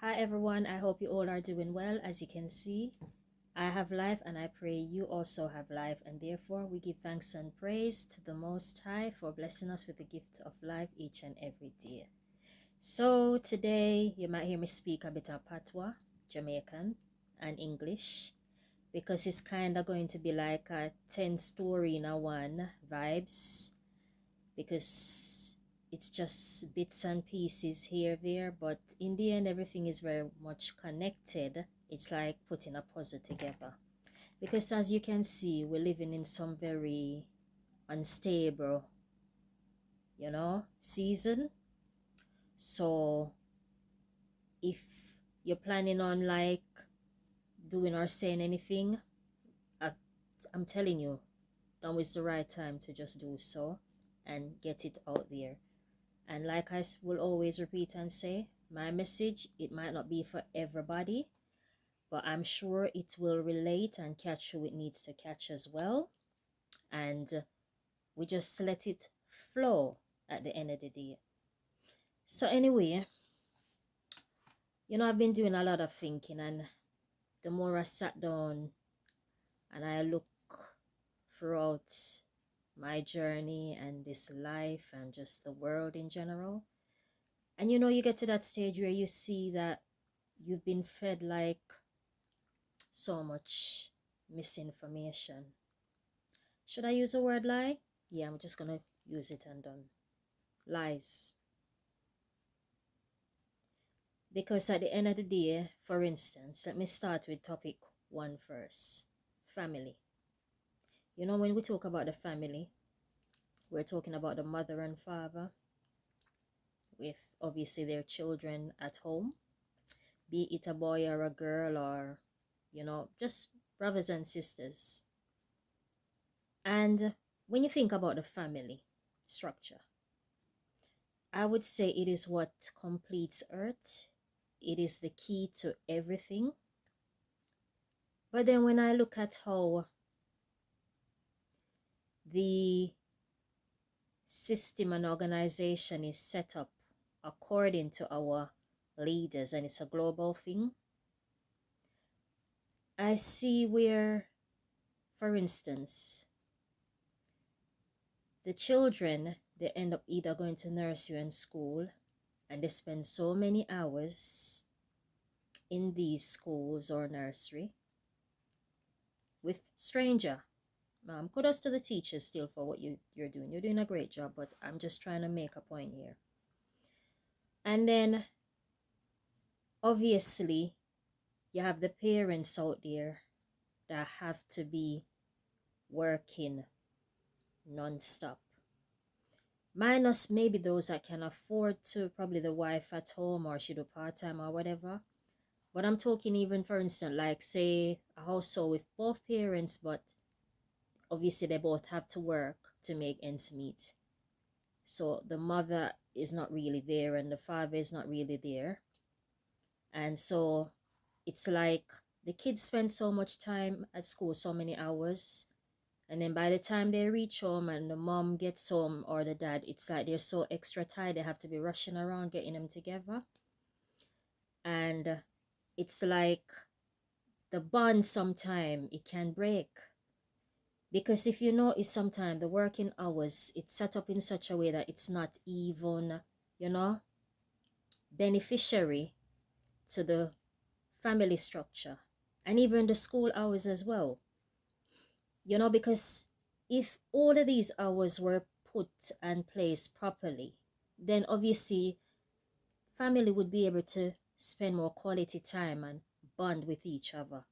Hi everyone, I hope you all are doing well. As you can see, I have life and I pray you also have life, and therefore we give thanks and praise to the Most High for blessing us with the gift of life each and every day. So today you might hear me speak a bit of Patois, Jamaican, and English because it's kind of going to be like a 10 story in a one vibes because it's just bits and pieces here there, but in the end everything is very much connected. It's like putting a puzzle together because as you can see we're living in some very unstable season. So if you're planning on like doing or saying anything, I, I'm telling you, now is the right time to just do so and get it out there. And like I will always repeat and say, my message, it might not be for everybody, but I'm sure it will relate and catch who it needs to catch as well. And we just let it flow at the end of the day. So anyway, I've been doing a lot of thinking, and the more I sat down and I look throughout my journey and this life and just the world in general, and you get to that stage where you see that you've been fed like so much misinformation. Should I use the word lie? Yeah, I'm just gonna use it and done. Lies. Because at the end of the day, for instance, let me start with topic one first. Family. When we talk about the family, we're talking about the mother and father with obviously their children at home, be it a boy or a girl, or just brothers and sisters. And when you think about the family structure, I would say it is what completes Earth. It is the key to everything. But then when I look at how the system and organization is set up according to our leaders, and it's a global thing, I see where, for instance, the children, they end up either going to nursery and school, and they spend so many hours in these schools or nursery with stranger. Kudos to the teachers still for what you're doing. You're doing a great job, but I'm just trying to make a point here. And then obviously you have the parents out there that have to be working non-stop. Minus maybe those that can afford to, probably the wife at home, or she do part-time or whatever. But I'm talking even, for instance, like say a household with both parents, but obviously they both have to work to make ends meet. So the mother is not really there and the father is not really there. And so it's like the kids spend so much time at school, so many hours. And then by the time they reach home and the mom gets home or the dad, it's like they're so extra tired. They have to be rushing around getting them together. And it's like the bond sometime it can break. Because if you notice sometime the working hours, it's set up in such a way that it's not even, beneficiary to the family structure and even the school hours as well. Because if all of these hours were put and placed properly, then obviously family would be able to spend more quality time and bond with each other,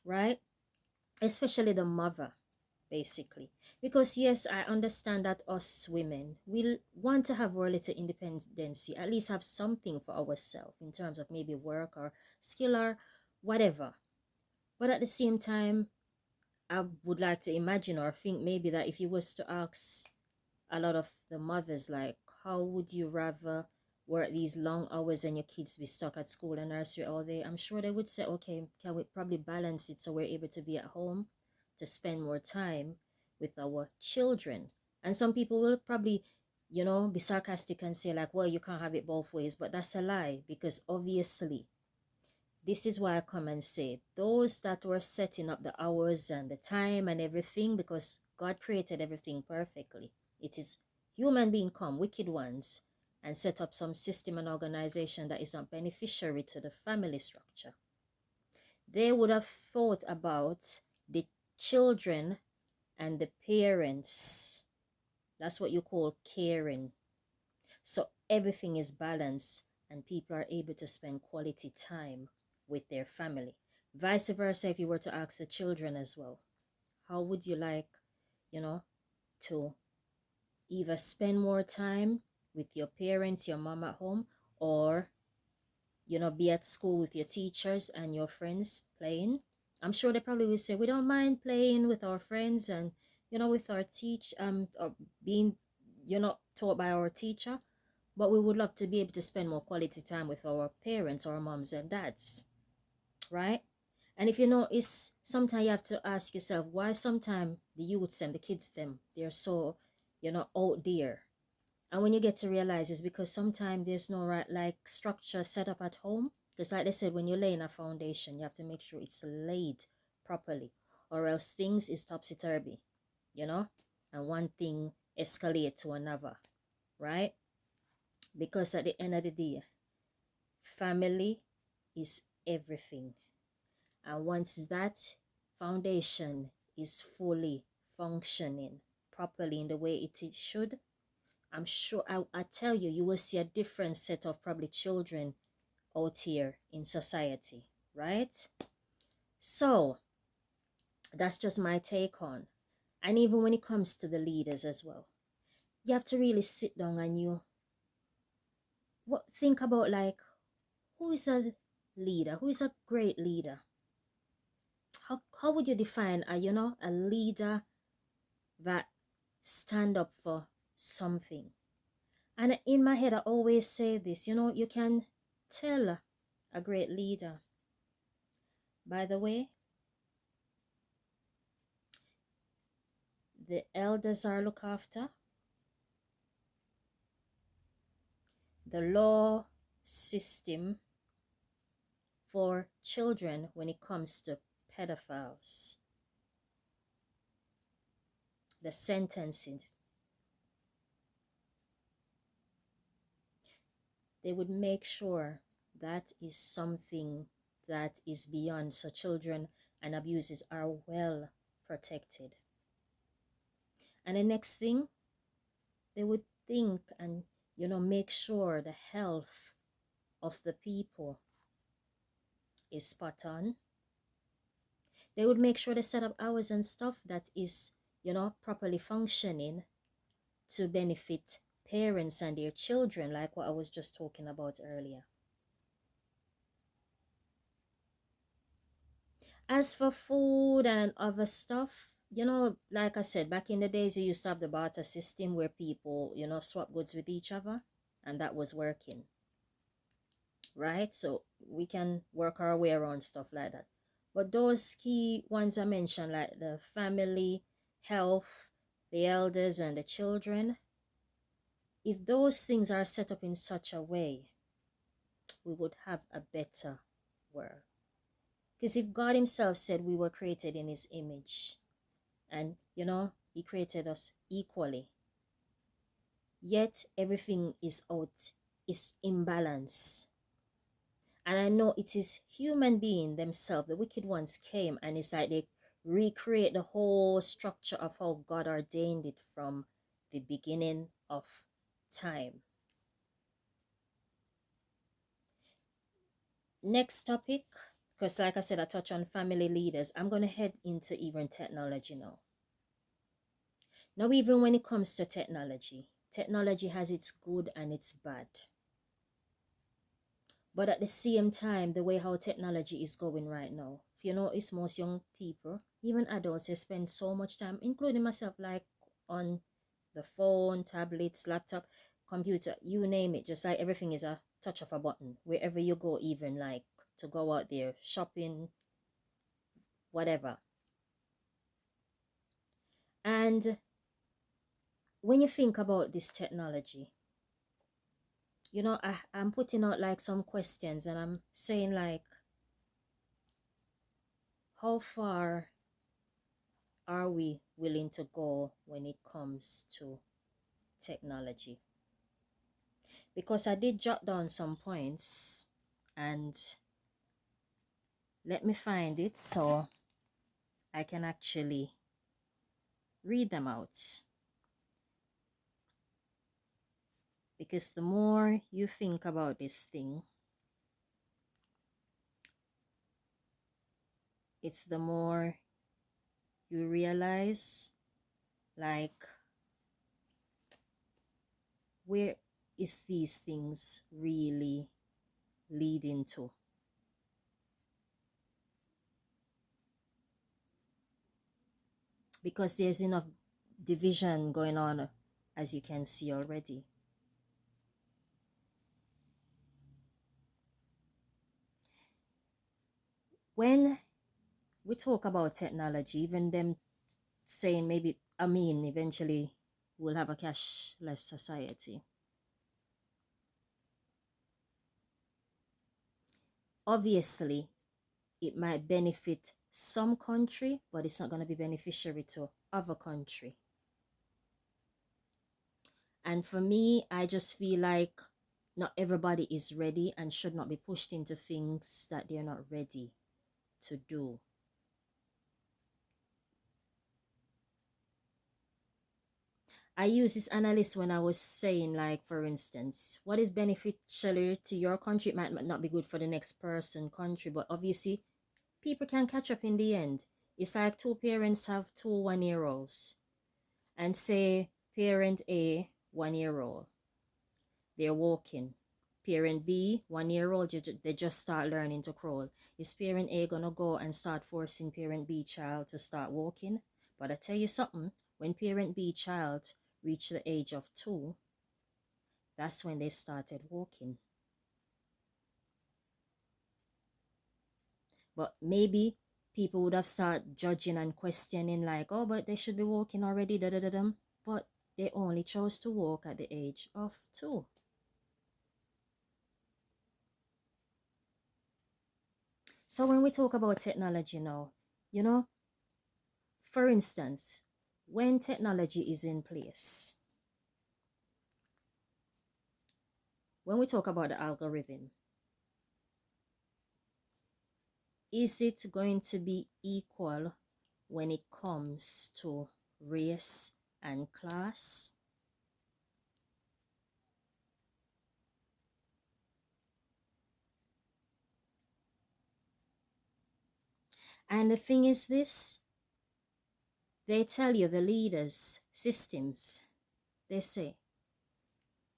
right? Especially the mother, basically. Because yes, I understand that us women will want to have our little independence, at least have something for ourselves in terms of maybe work or skill or whatever. But at the same time, I would like to imagine or think maybe that if you was to ask a lot of the mothers, like, how would you rather work these long hours and your kids be stuck at school and nursery all day? I'm sure they would say, okay, can we probably balance it so we're able to be at home to spend more time with our children? And some people will probably be sarcastic and say like, well, you can't have it both ways, but that's a lie, because obviously this is why I come and say those that were setting up the hours and the time and everything, because God created everything perfectly. It is human being come, wicked ones, and set up some system and organization that is not beneficiary to the family structure. They would have thought about the children and the parents. That's what you call caring. So everything is balanced and people are able to spend quality time with their family. Vice versa, if you were to ask the children as well, how would you like, you know, to either spend more time with your parents, your mom at home, or, be at school with your teachers and your friends playing? I'm sure they probably will say, we don't mind playing with our friends and, with our or being, taught by our teacher. But we would love to be able to spend more quality time with our parents, our moms and dads, right? And if you notice, sometimes you have to ask yourself why sometimes the youths and the kids them, they're so, out there. And when you get to realize it's because sometimes there's no right like structure set up at home. Because like they said, when you're laying a foundation, you have to make sure it's laid properly, or else things is topsy-turvy, and one thing escalate to another, right? Because at the end of the day, family is everything. And once that foundation is fully functioning properly in the way it should, I'm sure I tell you, you will see a different set of probably children out here in society, right? So that's just my take on. And even when it comes to the leaders as well, you have to really sit down and think about like, who is a leader? Who is a great leader? How would you define a leader that stand up for something? And in my head I always say this, you can tell a great leader by the way the elders are looked after, the law system for children when it comes to pedophiles, the sentencing, they would make sure that is something that is beyond, so children and abuses are well protected. And the next thing, they would think and make sure the health of the people is spot on. They would make sure they set up hours and stuff that is properly functioning to benefit parents and their children, like what I was just talking about earlier. As for food and other stuff, like I said, back in the days, you used to have the barter system where people, swap goods with each other, and that was working, right? So we can work our way around stuff like that. But those key ones I mentioned, like the family, health, the elders, and the children, if those things are set up in such a way, we would have a better world. Because if God Himself said we were created in His image, and He created us equally, yet everything is imbalance. And I know it is human being themselves, the wicked ones came and it's like they recreate the whole structure of how God ordained it from the beginning of time. Next topic, because like I said, I touch on family leaders. I'm going to head into even technology now. Now, even when it comes to technology, technology has its good and its bad. But at the same time, the way how technology is going right now, if you notice, most young people, even adults, they spend so much time, including myself, like on the phone, tablets, laptop, computer, you name it, just like everything is a touch of a button. Wherever you go, even like to go out there, shopping, whatever. And when you think about this technology, you know, I'm putting out like some questions and I'm saying like, how far are we willing to go when it comes to technology? Because I did jot down some points and let me find it so I can actually read them out. Because the more you think about this thing, it's the more you realize like, where is these things really leading to? Because there's enough division going on, as you can see already. When we talk about technology, even them saying maybe, I mean, eventually we'll have a cashless society. Obviously, it might benefit some country, but it's not going to be beneficiary to other country. And for me, I just feel like not everybody is ready and should not be pushed into things that they're not ready to do. I use this analysis when I was saying, like, for instance, what is beneficial to your country, it might not be good for the next person country, but obviously people can catch up in the end. It's like two parents have two 1 year olds and say parent A, 1 year old, they're walking. Parent B, 1 year old, they just start learning to crawl. Is parent A gonna go and start forcing parent B child to start walking? But I tell you something, when parent B child reached the age of 2, that's when they started walking. But maybe people would have started judging and questioning like, oh, but they should be walking already, da da da da. But they only chose to walk at the age of 2. So when we talk about technology now, you know, for instance, when technology is in place, when we talk about the algorithm, is it going to be equal when it comes to race and class? And the thing is this, they tell you, the leaders, systems, they say,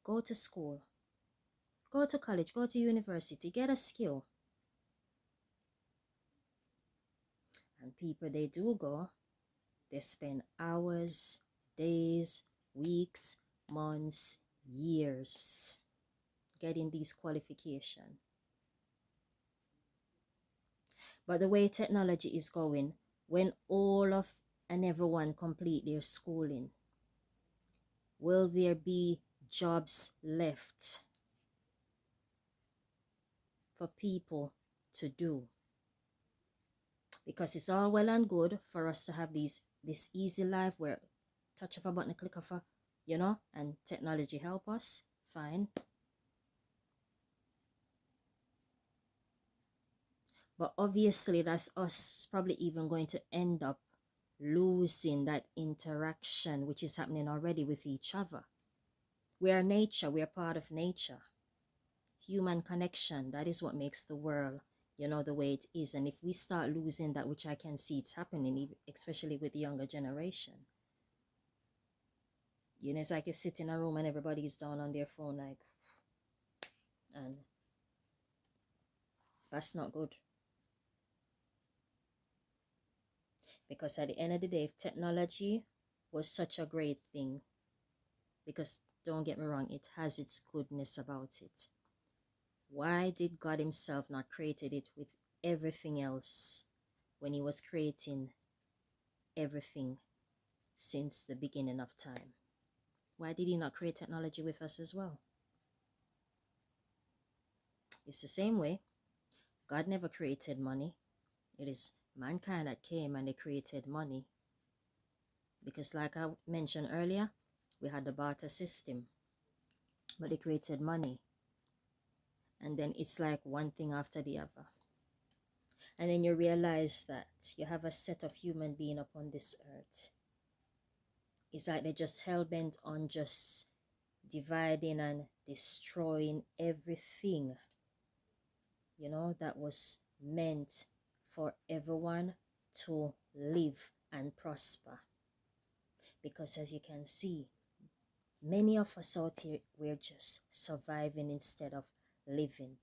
go to school, go to college, go to university, get a skill. And people, they do go, they spend hours, days, weeks, months, years getting these qualifications. But the way technology is going, when all of and everyone complete their schooling, will there be jobs left for people to do? Because it's all well and good for us to have this easy life where touch of a button, a click of a, and technology help us, fine. But obviously that's us probably even going to end up losing that interaction which is happening already with each other. We are nature, we are part of nature. Human connection, that is what makes the world, the way it is. And if we start losing that, which I can see it's happening, especially with the younger generation, it's like you sit in a room and everybody's down on their phone, like, and that's not good. Because at the end of the day, if technology was such a great thing, because don't get me wrong, it has its goodness about it, why did God himself not created it with everything else when he was creating everything since the beginning of time? Why did he not create technology with us as well? It's the same way. God never created money. It is mankind that came and they created money. Because like I mentioned earlier, we had the barter system, but they created money. And then it's like one thing after the other. And then you realize that you have a set of human being upon this earth. It's like they're just hell-bent on just dividing and destroying everything, that was meant for everyone to live and prosper. Because as you can see, many of us out here, we're just surviving instead of living.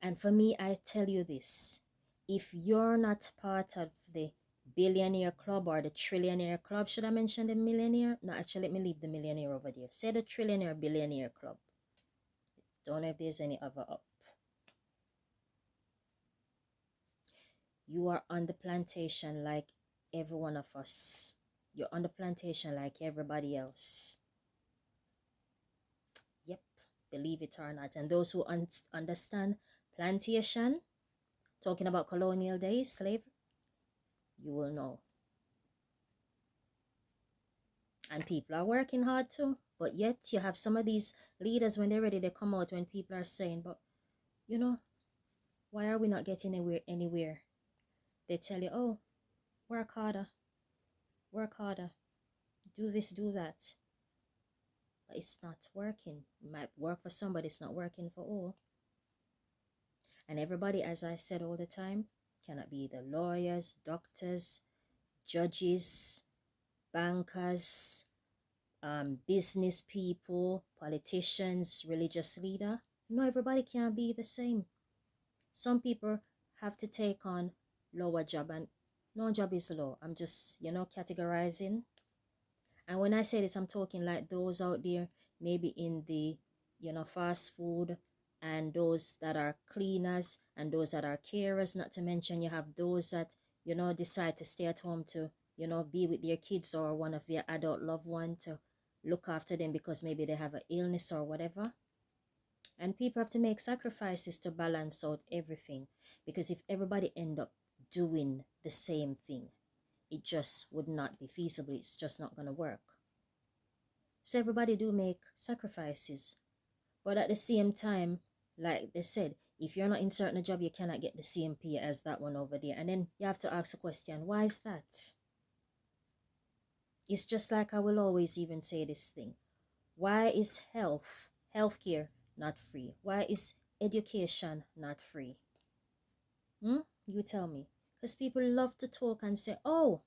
And for me, I tell you this, if you're not part of the billionaire club or the trillionaire club, should I mention the millionaire? No, actually, let me leave the millionaire over there. Say the trillionaire billionaire club. Don't know if there's any other up. You are on the plantation like every one of us. You're on the plantation like everybody else. Yep, believe it or not. And those who understand plantation, talking about colonial days, slavery, you will know. And people are working hard too. But yet you have some of these leaders, when they're ready, they come out when people are saying, but why are we not getting anywhere? They tell you, oh, work harder, do this, do that. But it's not working. It might work for somebody, it's not working for all. And everybody, as I said all the time, cannot be the lawyers, doctors, judges, bankers, business people, politicians, religious leader. No, everybody can't be the same. Some people have to take on lower job, and no job is low. I'm just, categorizing. And when I say this, I'm talking like those out there, maybe in the, fast food, and those that are cleaners, and those that are carers. Not to mention you have those that, decide to stay at home to, be with their kids or one of their adult loved one to look after them because maybe they have an illness or whatever. And people have to make sacrifices to balance out everything, because if everybody end up doing the same thing, it just would not be feasible. It's just not going to work. So everybody do make sacrifices. But at the same time, like they said, if you're not in certain job, you cannot get the same pay as that one over there. And then you have to ask the question, why is that? It's just like I will always even say this thing. Why is healthcare not free? Why is education not free? You tell me. Because people love to talk and say, oh,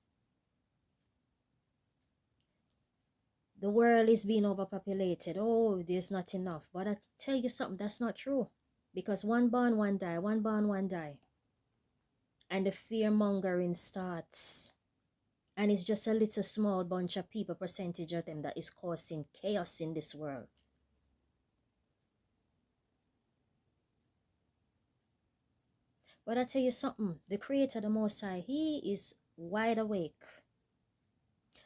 the world is being overpopulated. Oh, there's not enough. But I tell you something, that's not true. Because one born, one die. One born, one die. And the fear mongering starts. And it's just a little small bunch of people, percentage of them, that is causing chaos in this world. But I tell you something, the Creator, the Most High, He is wide awake.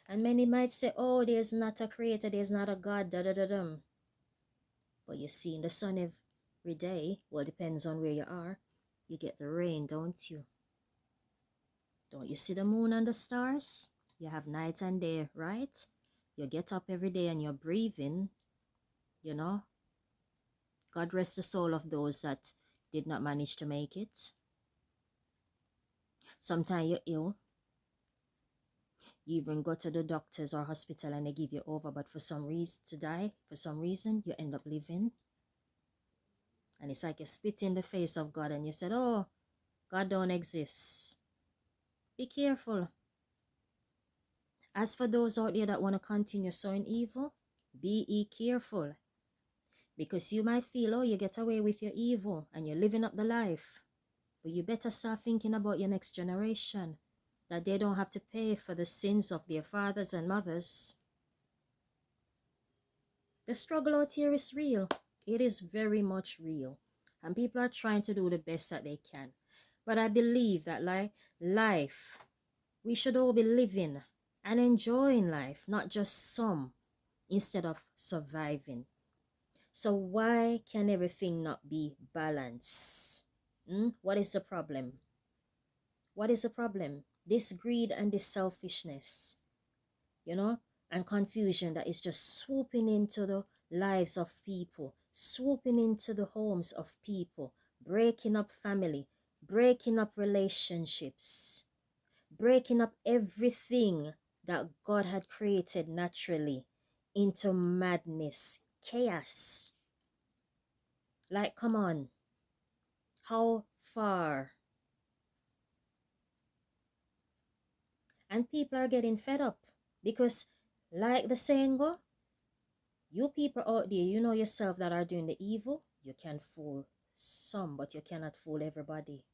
And many might say, oh, there's not a Creator, there's not a God, da-da-da-dum. But you see in the sun every day, well, it depends on where you are, you get the rain, don't you? Don't you see the moon and the stars? You have night and day, right? You get up every day and you're breathing, God rest the soul of those that did not manage to make it. Sometimes you're ill. You even go to the doctors or hospital and they give you over, but for some reason, to die, for some reason, you end up living. And it's like you spit in the face of God and you said, oh, God don't exist. Be careful. As for those out there that want to continue sowing evil, be ye careful. Because you might feel, oh, you get away with your evil and you're living up the life. But you better start thinking about your next generation, that they don't have to pay for the sins of their fathers and mothers. The struggle out here is real. It is very much real. And people are trying to do the best that they can. But I believe that like life, we should all be living and enjoying life, not just some. instead of surviving. So why can everything not be balanced? What is the problem? What is the problem? This greed and this selfishness, you know, and confusion that is just swooping into the lives of people, swooping into the homes of people, breaking up family, breaking up relationships, breaking up everything that God had created naturally into madness, chaos. Like, come on, how far? And people are getting fed up because, like the saying go, you people out there, you know yourself that are doing the evil, you can fool some, but you cannot fool everybody.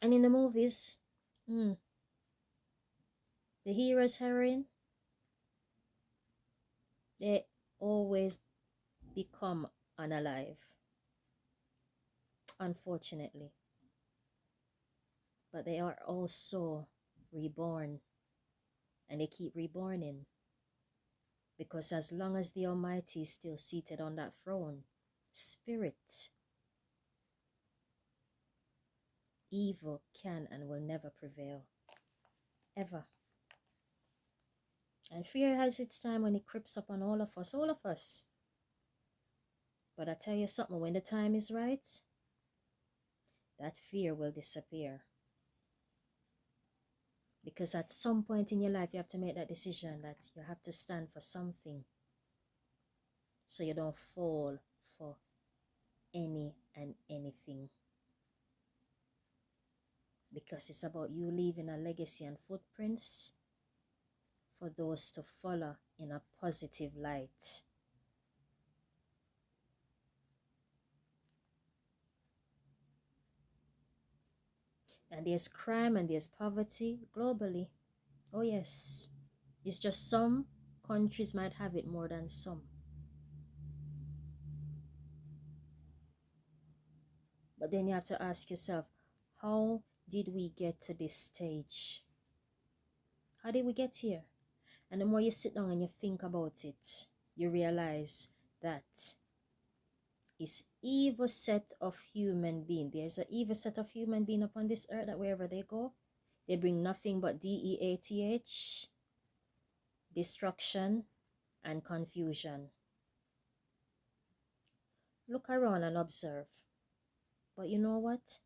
And in the movies, the heroes, heroine, they always become unalive, unfortunately. But they are also reborn, and they keep reborning. Because as long as the Almighty is still seated on that throne, spirit, evil can and will never prevail. Ever. And fear has its time when it creeps up on all of us, all of us. But I tell you something, when the time is right, that fear will disappear. Because at some point in your life, you have to make that decision that you have to stand for something. So you don't fall for any and anything. Because it's about you leaving a legacy and footprints for those to follow in a positive light. And there's crime and there's poverty globally. Oh yes. It's just some countries might have it more than some. But then you have to ask yourself, how did we get to this stage? How did we get here? And the more you sit down and you think about it, you realize that it's evil set of human being. There's an evil set of human being upon this earth that wherever they go, they bring nothing but death, destruction, and confusion. Look around and observe. But you know what?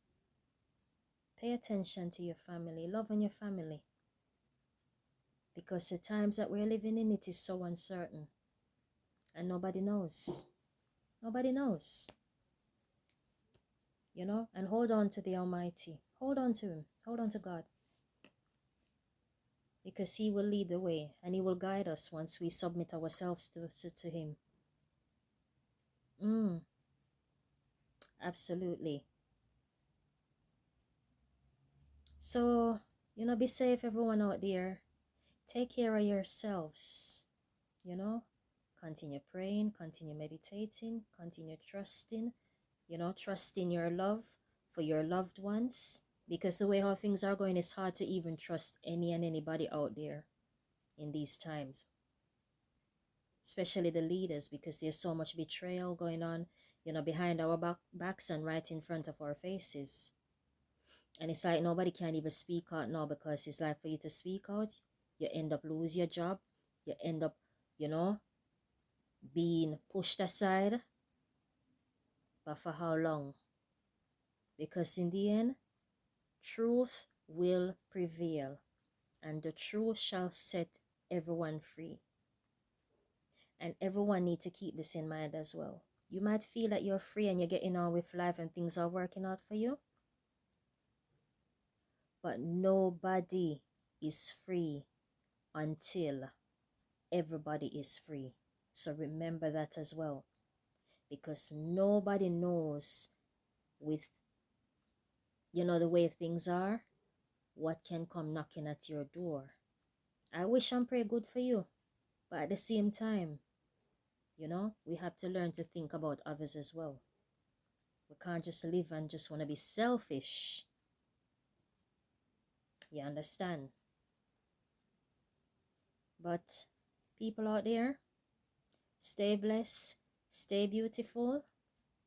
Pay attention to your family. Love on your family. Because the times that we're living in, it is so uncertain. And nobody knows. Nobody knows. You know? And hold on to the Almighty. Hold on to Him. Hold on to God. Because He will lead the way. And He will guide us once we submit ourselves to Him. Absolutely. So, you know, be safe, everyone out there. Take care of yourselves. You know? Continue praying, continue meditating, continue trusting, you know, trusting your love for your loved ones. Because the way how things are going, it's hard to even trust any and anybody out there in these times. Especially the leaders, because there's so much betrayal going on, you know, behind our backs and right in front of our faces. And it's like nobody can even speak out now, because it's like for you to speak out, you end up lose your job. You end up, you know, being pushed aside. But for how long? Because in the end, truth will prevail, and the truth shall set everyone free. And everyone needs to keep this in mind as well. You might feel that you're free and you're getting on with life and things are working out for you, but nobody is free until everybody is free. So remember that as well, because nobody knows, with, you know, the way things are, what can come knocking at your door. I wish and pray good for you, but at the same time, you know, we have to learn to think about others as well. We can't just live and just want to be selfish. You understand? But people out there, stay blessed, stay beautiful,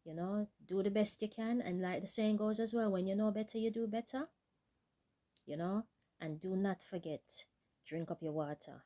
you know, do the best you can. And like the saying goes as well, when you know better, you do better, you know. And do not forget, drink up your water.